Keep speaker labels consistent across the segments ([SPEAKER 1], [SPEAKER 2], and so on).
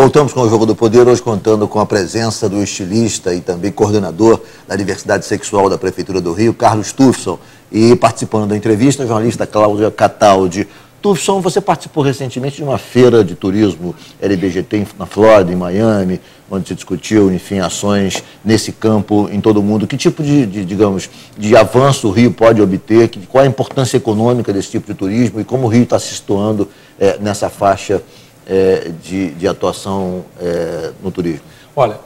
[SPEAKER 1] Voltamos com o Jogo do Poder, hoje contando com a presença do estilista e também coordenador da diversidade sexual da Prefeitura do Rio, Carlos Tufson. E participando da entrevista, a jornalista Cláudia Cataldi. Tufson, você participou recentemente de uma feira de turismo LBGT na Flórida, em Miami, onde se discutiu, enfim, ações nesse campo em todo o mundo. Que tipo digamos, de avanço o Rio pode obter? Qual a importância econômica desse tipo de turismo e como o Rio está se situando nessa faixa de atuação no turismo?
[SPEAKER 2] Olha,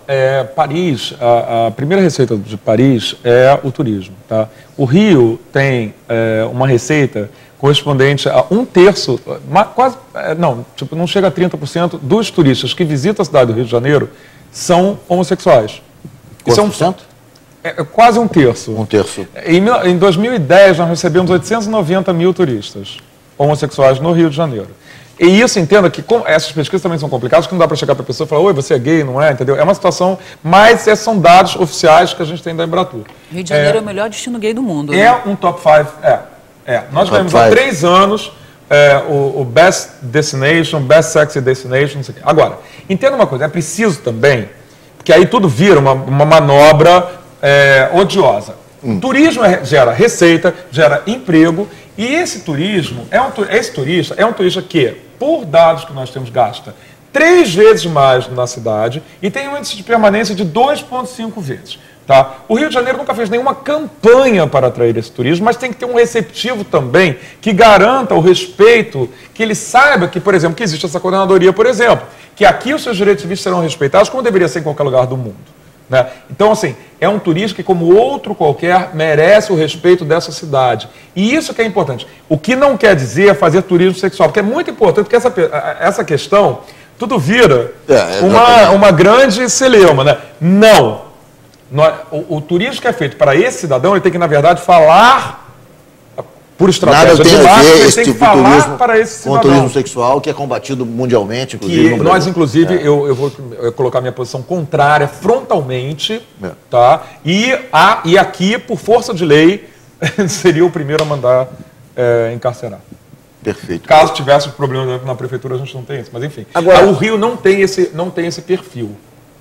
[SPEAKER 2] Paris, a primeira receita de Paris é o turismo. Tá? O Rio tem uma receita correspondente a 1/3, quase, não chega a 30% dos turistas que visitam a cidade do Rio de Janeiro são homossexuais.
[SPEAKER 1] Quanto por cento?
[SPEAKER 2] É quase 1/3.
[SPEAKER 1] 1/3.
[SPEAKER 2] Em 2010, nós recebemos 890 mil turistas homossexuais no Rio de Janeiro. E isso, entenda que essas pesquisas também são complicadas, que não dá para chegar para a pessoa e falar, oi, você é gay, não é? Entendeu? É uma situação, mas são dados oficiais que a gente tem da Embratur.
[SPEAKER 3] Rio de Janeiro é o melhor destino gay do mundo.
[SPEAKER 2] É um top 5, Nós ganhamos há 3 anos o Best Destination, Best Sexy Destination, não sei o quê. Agora, entenda uma coisa, é preciso também, porque aí tudo vira uma manobra odiosa. Turismo gera receita, gera emprego, e esse turismo, esse turista é um turista que, por dados que nós temos, gasta 3 vezes mais na cidade e tem um índice de permanência de 2,5 vezes. Tá? O Rio de Janeiro nunca fez nenhuma campanha para atrair esse turismo, mas tem que ter um receptivo também que garanta o respeito, que ele saiba que, por exemplo, que existe essa coordenadoria, por exemplo, que aqui os seus direitos civis serão respeitados como deveria ser em qualquer lugar do mundo. Né? Então, assim, é um turista que, como outro qualquer, merece o respeito dessa cidade. E isso que é importante. O que não quer dizer é fazer turismo sexual, porque é muito importante, porque essa questão, tudo vira uma grande celeuma. Né? Não. O turismo que é feito para esse cidadão, ele tem que, na verdade, falar por estratégia de marketing, ele tem que falar para esse cidadão.
[SPEAKER 1] Com o turismo sexual, que é combatido mundialmente, inclusive no Brasil.
[SPEAKER 2] Nós, inclusive, eu vou colocar minha posição contrária frontalmente, tá? E aqui, por força de lei, seria o primeiro a mandar encarcerar.
[SPEAKER 1] Perfeito.
[SPEAKER 2] Caso tivesse problema na prefeitura, a gente não tem isso, mas enfim. Agora, o Rio não tem esse perfil.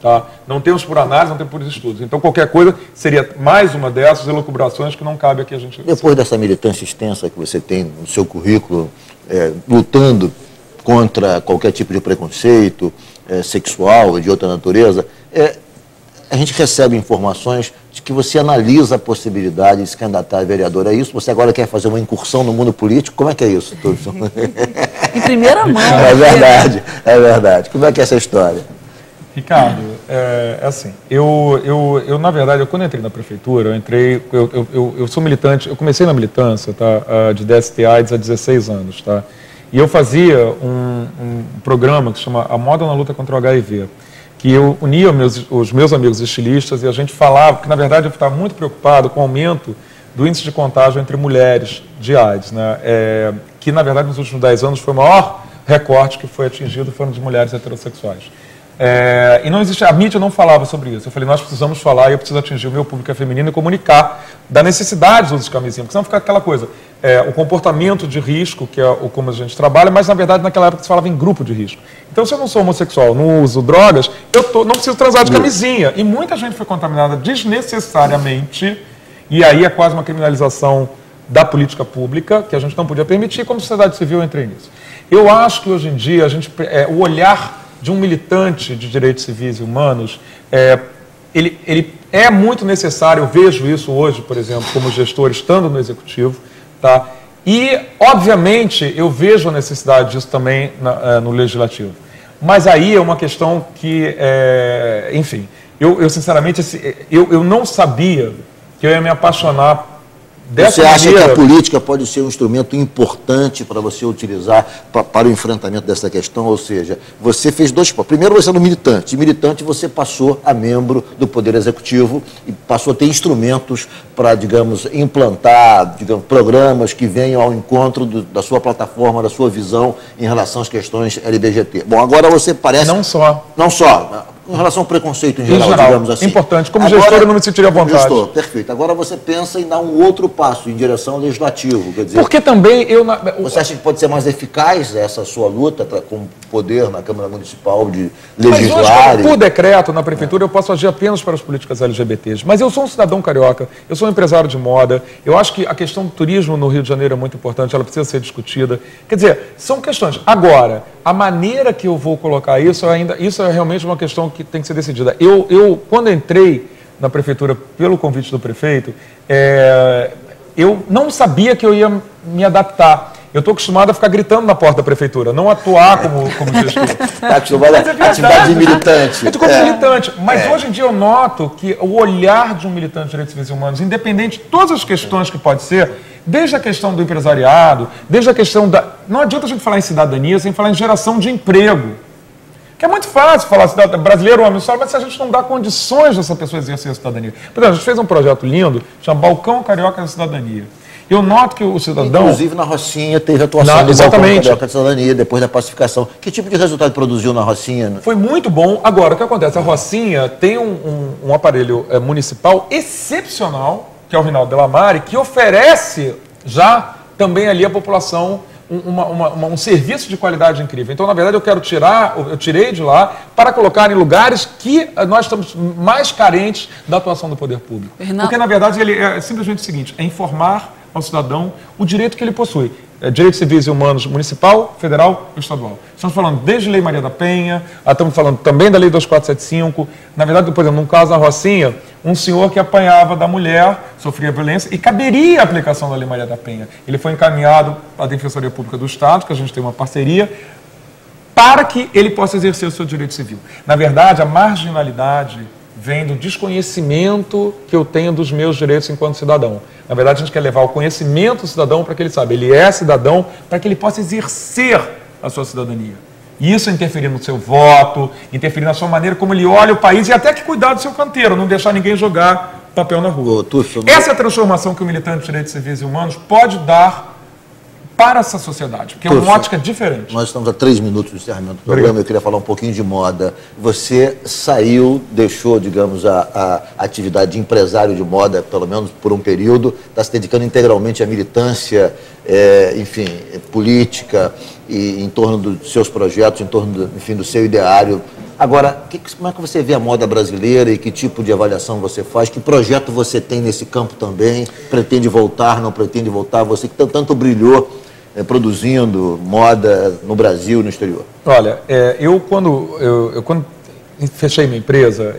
[SPEAKER 2] Tá? Não temos por análise, não temos por estudos. Então, qualquer coisa seria mais uma dessas elucubrações que não cabe aqui a gente...
[SPEAKER 1] Depois dessa militância extensa que você tem no seu currículo, lutando contra qualquer tipo de preconceito sexual e de outra natureza, a gente recebe informações de que você analisa a possibilidade de se candidatar a vereador. É isso? Você agora quer fazer uma incursão no mundo político? Como é que é isso, Tufson?
[SPEAKER 3] Em primeira mão.
[SPEAKER 1] É verdade, é verdade. Como é que é essa história?
[SPEAKER 2] Ricardo, assim, eu na verdade, quando entrei na prefeitura, eu sou militante, eu comecei na militância, tá, de DST/AIDS há 16 anos, tá, e eu fazia um programa que se chama A Moda na Luta contra o HIV, que eu unia os meus amigos estilistas e a gente falava, que na verdade eu estava muito preocupado com o aumento do índice de contágio entre mulheres de AIDS, né, que na verdade nos últimos 10 anos foi o maior recorte que foi atingido, foram de mulheres heterossexuais. E não existe, a mídia não falava sobre isso. Eu falei, nós precisamos falar e eu preciso atingir o meu público feminino e comunicar da necessidade do uso de camisinha, porque senão fica aquela coisa, o comportamento de risco, que é como a gente trabalha, mas na verdade naquela época se falava em grupo de risco. Então se eu não sou homossexual, não uso drogas, não preciso transar de camisinha. E muita gente foi contaminada desnecessariamente, e aí é quase uma criminalização da política pública, que a gente não podia permitir, como sociedade civil eu entrei nisso. Eu acho que hoje em dia o olhar de um militante de direitos civis e humanos, ele é muito necessário, eu vejo isso hoje, por exemplo, como gestor, estando no Executivo, tá? E, obviamente, eu vejo a necessidade disso também no Legislativo. Mas aí é uma questão que, enfim, eu sinceramente, eu não sabia que eu ia me apaixonar dessa maneira. Você acha que a
[SPEAKER 1] política pode ser um instrumento importante para você utilizar para o enfrentamento dessa questão? Ou seja, você fez dois... Primeiro você era um militante. De militante você passou a membro do Poder Executivo e passou a ter instrumentos para, digamos, implantar, digamos, programas que venham ao encontro da sua plataforma, da sua visão em relação às questões LBGT. Bom, agora você parece...
[SPEAKER 2] Não só.
[SPEAKER 1] Não só. Com relação ao preconceito em geral, digamos assim.
[SPEAKER 2] Importante. Como gestor, eu não me sentiria à vontade.
[SPEAKER 1] Gestor, perfeito. Agora você pensa em dar um outro passo em direção ao legislativo. Quer dizer,
[SPEAKER 2] porque também eu...
[SPEAKER 1] Você acha que pode ser mais eficaz essa sua luta com o poder na Câmara Municipal de legislar?
[SPEAKER 2] Mas hoje, por decreto, na Prefeitura, eu posso agir apenas para as políticas LGBTs. Mas eu sou um cidadão carioca, eu sou um empresário de moda, eu acho que a questão do turismo no Rio de Janeiro é muito importante, ela precisa ser discutida. Quer dizer, são questões. Agora, a maneira que eu vou colocar isso, isso é realmente uma questão que tem que ser decidida. Eu quando entrei na Prefeitura pelo convite do prefeito, eu não sabia que eu ia me adaptar. Eu estou acostumado a ficar gritando na porta da Prefeitura, não atuar como gestor.
[SPEAKER 1] Está acostumado a atividade de militante.
[SPEAKER 2] Militante. Mas hoje em dia eu noto que o olhar de um militante de direitos civis e humanos, independente de todas as questões que pode ser, desde a questão do empresariado, desde a questão da... Não adianta a gente falar em cidadania sem falar em geração de emprego. Que é muito fácil falar brasileiro, homem só, mas se a gente não dá condições dessa pessoa exercer a cidadania. Por exemplo, a gente fez um projeto lindo, chama Balcão Carioca da Cidadania. Eu noto que o cidadão...
[SPEAKER 1] Inclusive na Rocinha teve atuação do Balcão Carioca da Cidadania, depois da pacificação. Que tipo de resultado produziu na Rocinha?
[SPEAKER 2] Foi muito bom. Agora, o que acontece? A Rocinha tem um aparelho municipal excepcional, que é o Rinaldo Delamare, que oferece já também ali à população um serviço de qualidade incrível. Então, na verdade, eu tirei de lá para colocar em lugares que nós estamos mais carentes da atuação do poder público. Porque, na verdade, ele é simplesmente o seguinte, é informar ao cidadão o direito que ele possui. Direitos civis e humanos municipal, federal ou estadual. Estamos falando desde Lei Maria da Penha, estamos falando também da Lei 2475. Na verdade, por exemplo, num caso na Rocinha, um senhor que apanhava da mulher, sofria violência e caberia a aplicação da Lei Maria da Penha. Ele foi encaminhado à Defensoria Pública do Estado, que a gente tem uma parceria, para que ele possa exercer o seu direito civil. Na verdade, a marginalidade vem do desconhecimento que eu tenho dos meus direitos enquanto cidadão. Na verdade, a gente quer levar o conhecimento do cidadão para que ele saiba, ele é cidadão, para que ele possa exercer a sua cidadania. E isso interferir no seu voto, interferir na sua maneira como ele olha o país e até que cuidar do seu canteiro, não deixar ninguém jogar papel na rua. Essa é a transformação que o militante de direitos civis e humanos pode dar para essa sociedade, porque é uma ótica diferente.
[SPEAKER 1] Nós estamos a 3 minutos do encerramento do programa, eu queria falar um pouquinho de moda. Você saiu, deixou, digamos, a atividade de empresário de moda, pelo menos por um período, está se dedicando integralmente à militância, enfim, política, e em torno dos seus projetos, em torno, enfim, do seu ideário. Agora, como é que você vê a moda brasileira e que tipo de avaliação você faz? Que projeto você tem nesse campo também? Pretende voltar, não pretende voltar? Você que tanto brilhou produzindo moda no Brasil e no exterior.
[SPEAKER 2] Olha, eu quando fechei minha empresa,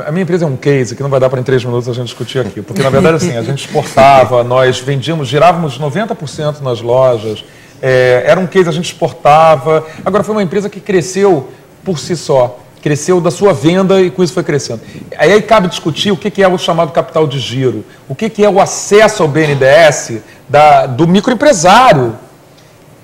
[SPEAKER 2] a minha empresa é um case que não vai dar para em 3 minutos a gente discutir aqui, porque na verdade assim, a gente exportava, nós vendíamos, girávamos 90% nas lojas, era um case, a gente exportava, agora foi uma empresa que cresceu por si só, cresceu da sua venda e com isso foi crescendo. Aí cabe discutir o que é o chamado capital de giro, o que é o acesso ao BNDES do microempresário.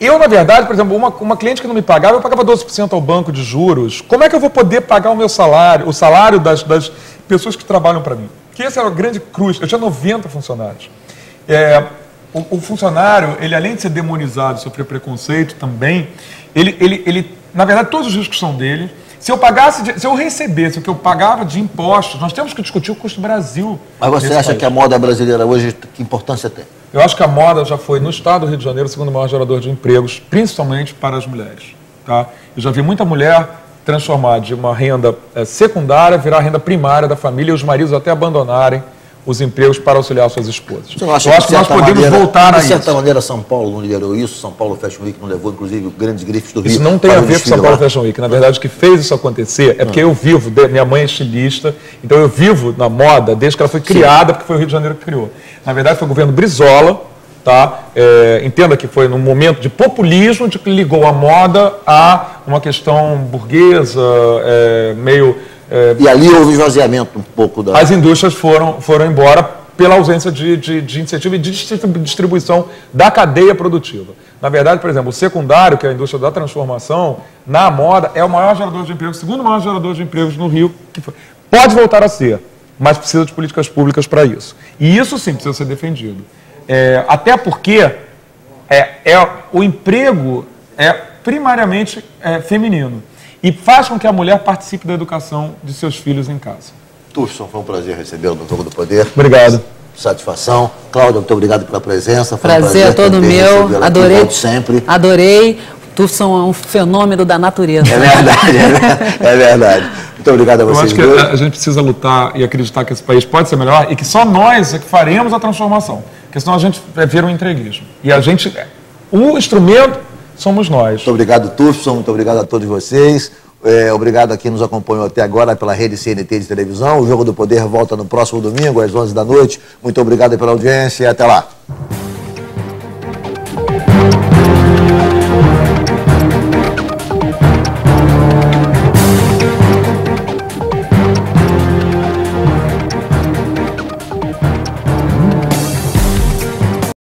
[SPEAKER 2] Eu, na verdade, por exemplo, uma cliente que não me pagava, eu pagava 12% ao banco de juros. Como é que eu vou poder pagar o meu salário, o salário das pessoas que trabalham para mim? Que essa era a grande cruz. Eu tinha 90 funcionários. O funcionário, ele além de ser demonizado, sofrer preconceito também, ele, na verdade, todos os riscos são dele. Se eu recebesse o que eu pagava de impostos, nós temos que discutir o custo do Brasil.
[SPEAKER 1] Mas você acha que a moda brasileira hoje, que importância tem?
[SPEAKER 2] Eu acho que a moda já foi, no estado do Rio de Janeiro, o segundo maior gerador de empregos, principalmente para as mulheres. Tá? Eu já vi muita mulher transformar de uma renda secundária, virar renda primária da família e os maridos até abandonarem os empregos para auxiliar suas esposas.
[SPEAKER 1] Eu acho que nós podemos voltar a isso. De certa maneira, São Paulo não liderou isso, São Paulo Fashion Week não levou, inclusive, grandes grifes do Rio.
[SPEAKER 2] Isso não tem a ver com São Paulo Fashion Week. Na verdade, o que fez isso acontecer é porque eu vivo, minha mãe é estilista, então eu vivo na moda desde que ela foi criada, porque foi o Rio de Janeiro que criou. Na verdade, foi o governo Brizola, tá? Entenda que foi num momento de populismo de que ligou a moda a uma questão burguesa, meio...
[SPEAKER 1] E ali houve esvaziamento um pouco da...
[SPEAKER 2] As indústrias foram embora pela ausência de incentivo e de distribuição da cadeia produtiva. Na verdade, por exemplo, o secundário, que é a indústria da transformação, na moda, é o maior gerador de empregos, o segundo maior gerador de empregos no Rio. Pode voltar a ser, mas precisa de políticas públicas para isso. E isso sim precisa ser defendido. Até porque o emprego é primariamente feminino. e faz com que a mulher participe da educação de seus filhos em casa.
[SPEAKER 1] Tufson, foi um prazer recebê-lo no Jogo do Poder.
[SPEAKER 2] Obrigado.
[SPEAKER 1] Satisfação. Cláudia, muito obrigado pela presença. Foi
[SPEAKER 3] prazer é todo meu. Adorei.
[SPEAKER 1] Sempre.
[SPEAKER 3] Adorei. Tufson é um fenômeno da natureza.
[SPEAKER 1] É verdade, é verdade. Muito obrigado a vocês.
[SPEAKER 2] Eu acho que a gente precisa lutar e acreditar que esse país pode ser melhor e que só nós é que faremos a transformação. Porque senão a gente vira um entreguismo. E a gente, o instrumento somos nós.
[SPEAKER 1] Muito obrigado, Tufson. Muito obrigado a todos vocês. Obrigado a quem nos acompanhou até agora pela rede CNT de televisão. O Jogo do Poder volta no próximo domingo, às 11 da noite. Muito obrigado pela audiência e até lá.